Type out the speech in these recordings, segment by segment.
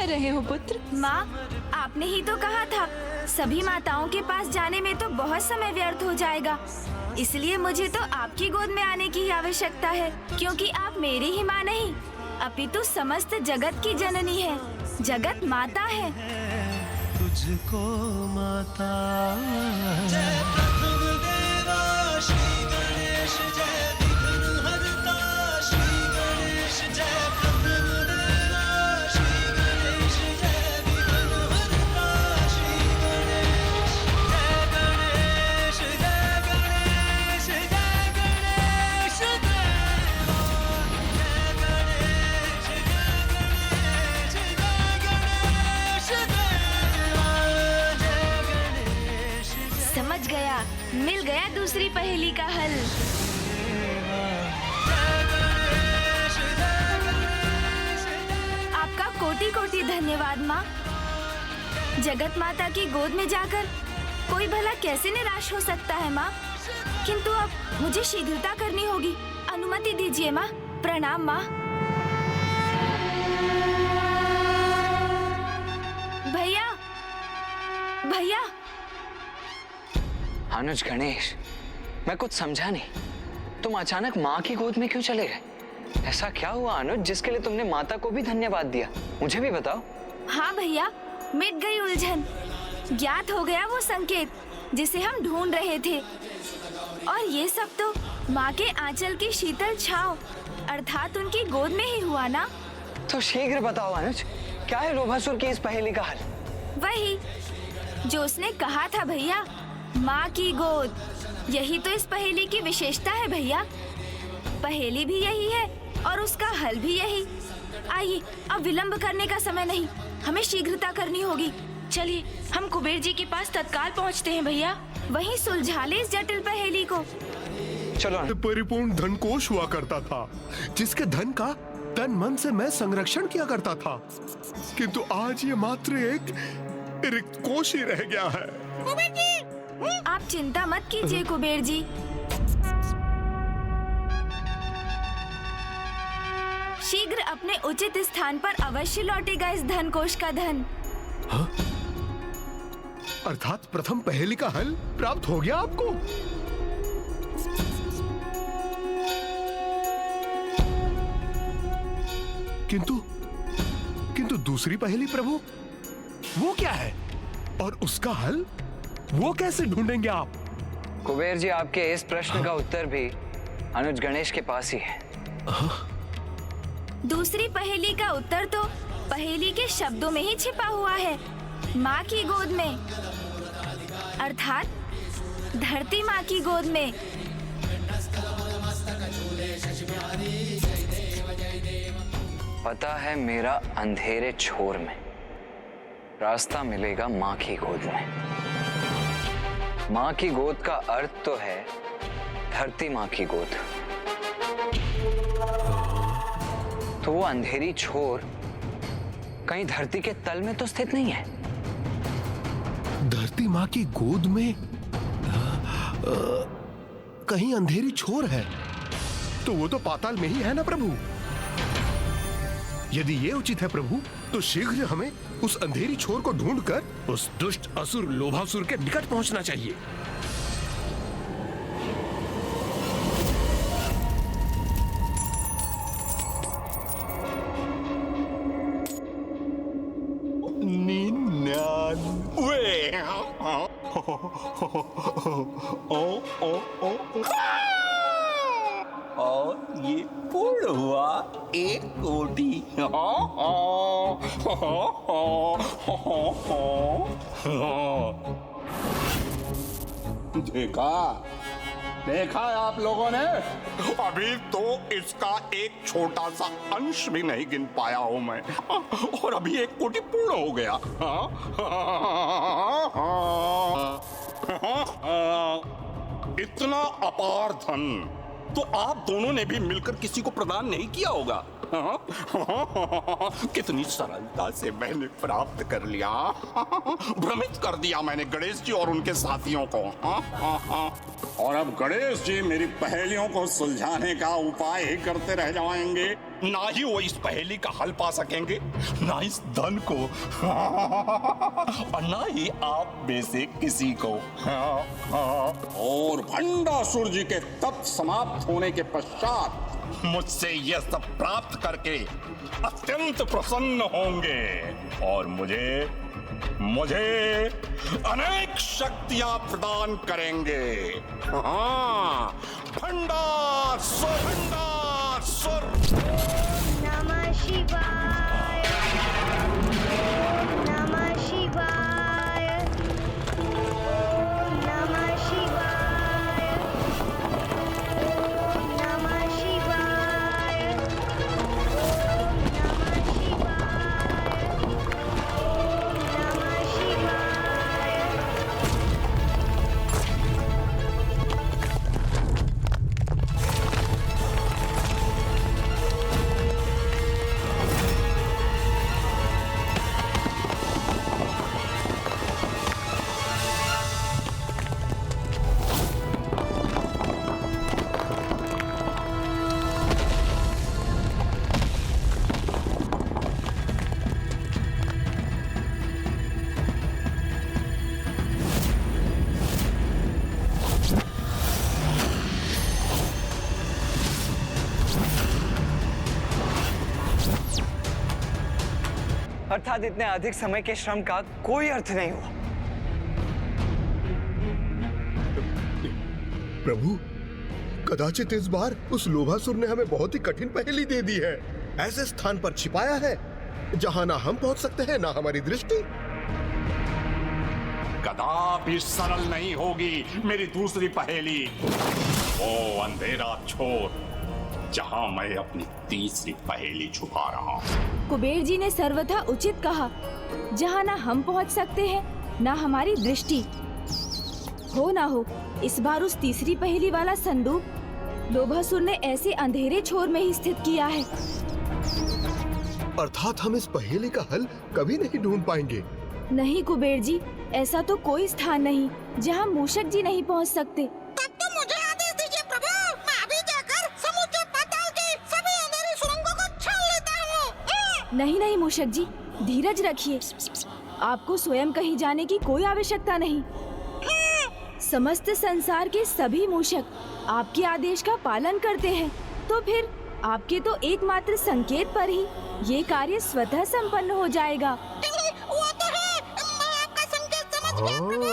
कर रहे हो पुत्र? माँ, आपने ही तो कहा था सभी माताओं के पास जाने में तो बहुत समय व्यर्थ हो जाएगा, इसलिए मुझे तो आपकी गोद में आने की आवश्यकता है, क्योंकि आप मेरी ही माँ नहीं अपितु समस्त जगत की जननी है, जगत माता है। तुझको माता जय प्रथम देवा श्री गणेश, जय विघ्न हरता श्री गणेश, जय प्रथम देवा श्री गणेश, जय विघ्न हरता श्री गणेश, जय गणेश जय गणेश जय गणेश देवा, जय गणेश जय गणेश जय गणेश देवा, जय गणेश जय समझ गया, मिल गया दूसरी पहेली का हल। आपका कोटि कोटि धन्यवाद माँ। जगत माता की गोद में जाकर कोई भला कैसे निराश हो सकता है माँ, किंतु अब मुझे शीघ्रता करनी होगी। अनुमति दीजिए माँ। प्रणाम माँ। भैया, भैया। अनुज गणेश, मैं कुछ समझा नहीं, तुम अचानक माँ की गोद में क्यों चले गए? ऐसा क्या हुआ अनुज जिसके लिए तुमने माता को भी धन्यवाद दिया? मुझे भी बताओ। हाँ भैया, मिट गई उलझन। ज्ञात हो गया वो संकेत जिसे हम ढूंढ रहे थे, और ये सब तो माँ के आंचल की शीतल छांव अर्थात उनकी गोद में ही हुआ ना। तो शीघ्र बताओ अनुज, क्या है लोभासुर की इस पहेली का हल? वही जो उसने कहा था भैया, माँ की गोद। यही तो इस पहेली की विशेषता है भैया। पहेली भी यही है और उसका हल भी यही। आइए, अब विलंब करने का समय नहीं, हमें शीघ्रता करनी होगी। चलिए हम कुबेर जी के पास तत्काल पहुंचते हैं भैया। वहीं सुलझा ले इस जटिल पहेली को। चलो अनुज। परिपूर्ण धन कोश हुआ करता था, जिसके धन का तन मन से मैं संरक्षण किया करता था, किंतु आज ये मात्र एक रिक्त कोश ही रह गया है। कुबेर जी! आप चिंता मत कीजिए कुबेर जी। शीघ्र अपने उचित स्थान पर अवश्य लौटेगा इस धन कोश का धन। हाँ? अर्थात प्रथम पहेली का हल प्राप्त हो गया आपको? किंतु दूसरी पहेली प्रभु, वो क्या है? और उसका हल वो कैसे ढूंढेंगे आप? कुबेर जी, आपके इस प्रश्न का उत्तर भी अनुज गणेश के पास ही है। दूसरी पहेली का उत्तर तो पहेली के शब्दों में ही छिपा हुआ है, माँ की गोद में, अर्थात धरती माँ की गोद में। पता है मेरा अंधेरे छोर में रास्ता मिलेगा माँ की गोद में। माँ की गोद का अर्थ तो है धरती माँ की गोद। तो वो अंधेरी छोर कहीं धरती के तल में तो स्थित नहीं है। धरती माँ की गोद में कहीं अंधेरी छोर है, तो वो तो पाताल में ही है ना प्रभु। यदि ये उचित है प्रभु, तो शीघ्र हमें उस अंधेरी छोर को ढूंढकर उस दुष्ट असुर लोभासुर के निकट पहुंचना चाहिए। और ये पूर्ण हुआ एक कोटि। देखा है आप लोगों ने? अभी तो इसका एक छोटा सा अंश भी नहीं गिन पाया हूं मैं, और अभी एक कोटि पूर्ण हो गया। इतना अपार धन तो आप दोनों ने भी मिलकर किसी को प्रदान नहीं किया होगा। कितनी सरलता से मैंने प्राप्त कर लिया। भ्रमित कर दिया मैंने गणेश जी और उनके साथियों को। और अब गणेश जी मेरी पहेलियों को सुलझाने का उपाय ही करते रह जाएंगे। ना ही वो इस पहेली का हल पा सकेंगे, ना इस धन को, और ना ही आप में से किसी को। और भंडासुर जी के तप समाप्त होने के पश्चात मुझसे यह सब प्राप्त करके अत्यंत प्रसन्न होंगे और मुझे अनेक शक्तियां प्रदान करेंगे। हाँ, भंडासुर नमः शिवाय। नमः शिवाय। नमः शिवाय। नमः शिवाय। नमः शिवाय। नमः शिवाय। अर्थात इतने अधिक समय के श्रम का कोई अर्थ नहीं हुआ। प्रभु, कदाचित इस बार उस लोभासुर ने हमें बहुत ही कठिन पहेली दे दी है। ऐसे स्थान पर छिपाया है जहां ना हम पहुंच सकते हैं ना हमारी दृष्टि। कदापि सरल नहीं होगी मेरी दूसरी पहेली, वो अंधेरा छोर जहां मैं अपनी तीसरी पहेली छुपा रहा हूं। कुबेर जी ने सर्वथा उचित कहा, जहाँ ना हम पहुँच सकते हैं ना हमारी दृष्टि। हो ना हो इस बार उस तीसरी पहेली वाला संदूक लोभासुर ने ऐसे अंधेरे छोर में ही स्थित किया है। अर्थात हम इस पहेली का हल कभी नहीं ढूंढ पाएंगे। नहीं कुबेर जी, ऐसा तो कोई स्थान नहीं जहाँ मूषक जी नहीं पहुँच सकते। तब तो मुझे आदेश दीजिए प्रभु, मैं अभी जाकर समुद्र पाताल की सभी अंधेरी सुरंगों को छान लेता हूँ। नहीं नहीं मूषक जी, धीरज रखिए। आपको स्वयं कहीं जाने की कोई आवश्यकता नहीं। समस्त संसार के सभी मूषक आपके आदेश का पालन करते हैं, तो फिर आपके तो एकमात्र संकेत पर ही ये कार्य स्वतः संपन्न हो जाएगा। वो तो है, मैं आपका संकेत समझ गया प्रभु।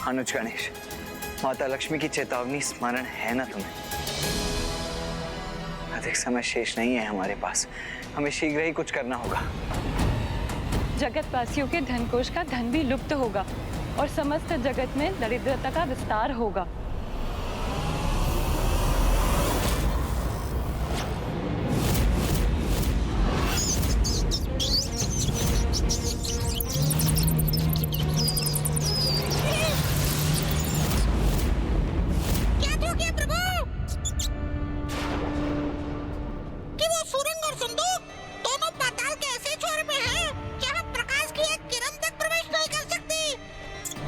अनुज गणेश, माता लक्ष्मी की चेतावनी स्मरण है ना तुम्हें? अधिक समय शेष नहीं है हमारे पास, हमें शीघ्र ही कुछ करना होगा। जगतवासियों के धनकोष का धन भी लुप्त होगा और समस्त जगत में दरिद्रता का विस्तार होगा।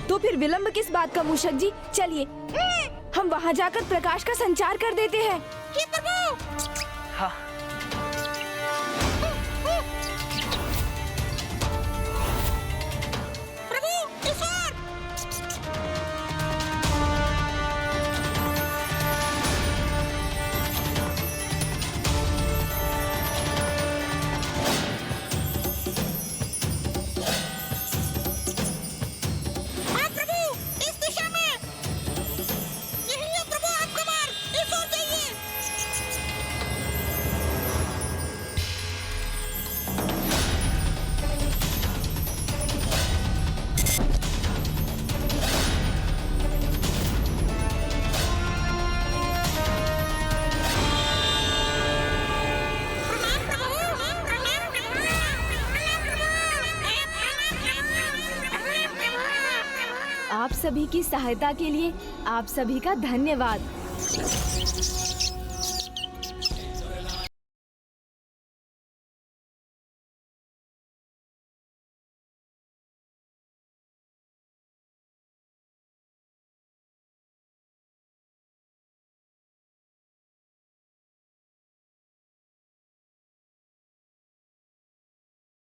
तो फिर विलंब किस बात का मूषक जी, चलिए हम वहाँ जाकर प्रकाश का संचार कर देते हैं। हाँ, आप सभी की सहायता के लिए आप सभी का धन्यवाद।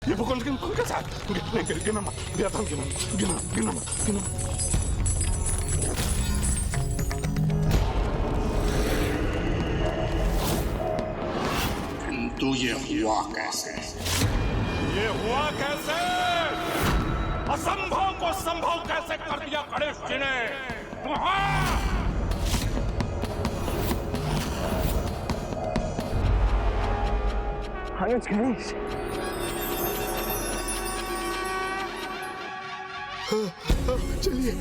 ये भूगोल के साथ गिना मत, गिना मत। तो ये हुआ कैसे? ये हुआ कैसे? असंभव को संभव कैसे कर दिया गणेश जी ने? गणेश, चलिए।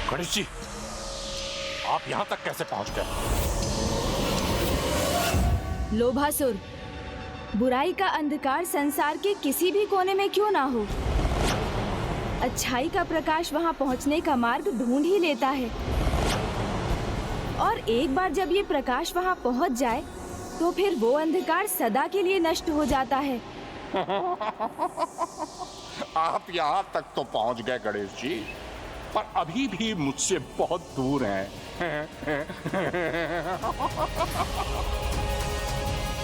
गणेश जी, आप यहां तक कैसे पहुंच गए? लोभासुर, बुराई का अंधकार संसार के किसी भी कोने में क्यों ना हो, अच्छाई का प्रकाश वहां पहुंचने का मार्ग ढूंढ ही लेता है। और एक बार जब ये प्रकाश वहां पहुंच जाए तो फिर वो अंधकार सदा के लिए नष्ट हो जाता है। आप यहाँ तक तो पहुँच गए गणेश जी, पर अभी भी मुझसे बहुत दूर हैं।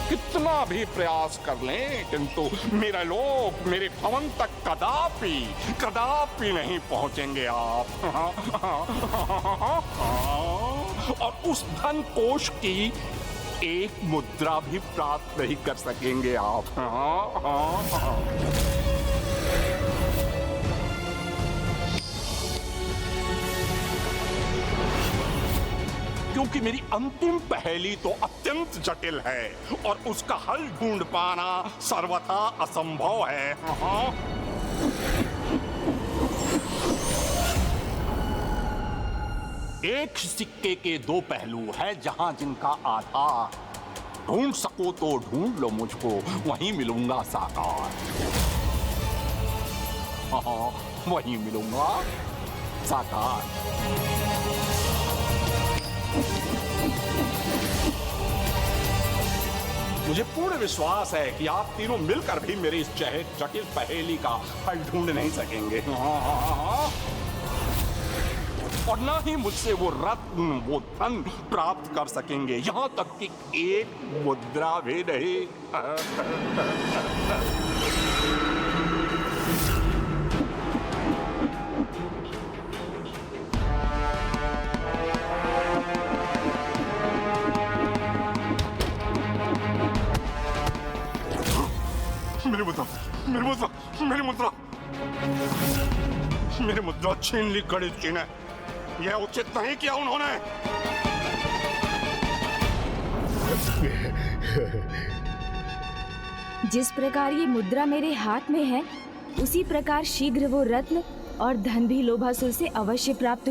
कितना भी प्रयास कर लें, किंतु मेरा लोक, मेरे भवन तक कदापि नहीं पहुंचेंगे आप। और उस धन कोष की एक मुद्रा भी प्राप्त नहीं कर सकेंगे आप। क्योंकि मेरी अंतिम पहेली तो अत्यंत जटिल है और उसका हल ढूंढ पाना सर्वथा असंभव है। एक सिक्के के दो पहलू है, जहां जिनका आधार ढूंढ सको तो ढूंढ लो मुझको, वहीं मिलूंगा साकार। वहीं मिलूंगा साकार। मुझे पूर्ण विश्वास है कि आप तीनों मिलकर भी मेरी इस जटिल पहेली का हल ढूंढ नहीं सकेंगे। और ना ही मुझसे वो रत्न, वो धन प्राप्त कर सकेंगे, यहां तक कि एक मुद्रा भी नहीं। मेरी मुद्रा छीन ली गणेश जी ने। यह उचित नहीं किया उन्होंने। जिस प्रकार ये मुद्रा मेरे हाथ में है, उसी प्रकार शीघ्र वो रत्न और धन भी लोभासुर से अवश्य प्राप्त